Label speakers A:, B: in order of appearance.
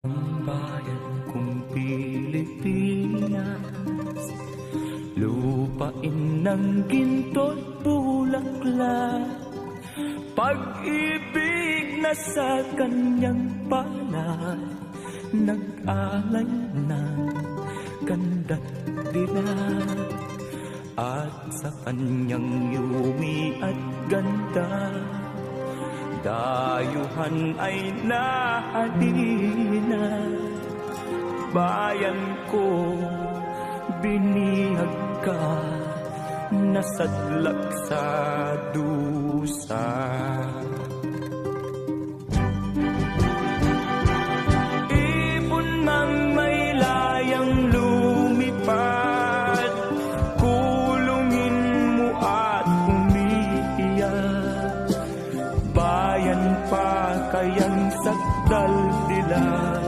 A: Ang bayan kong Pilipinas, lupain ng ginto't bulaklak, pag-ibig na sa kanyang palad, nag-alay ng ganda't dilag. At sa kanyang yumi at ganda, dayuhan ay nahadina. Bayan ko, binihag ka, nasadlak sa dusa.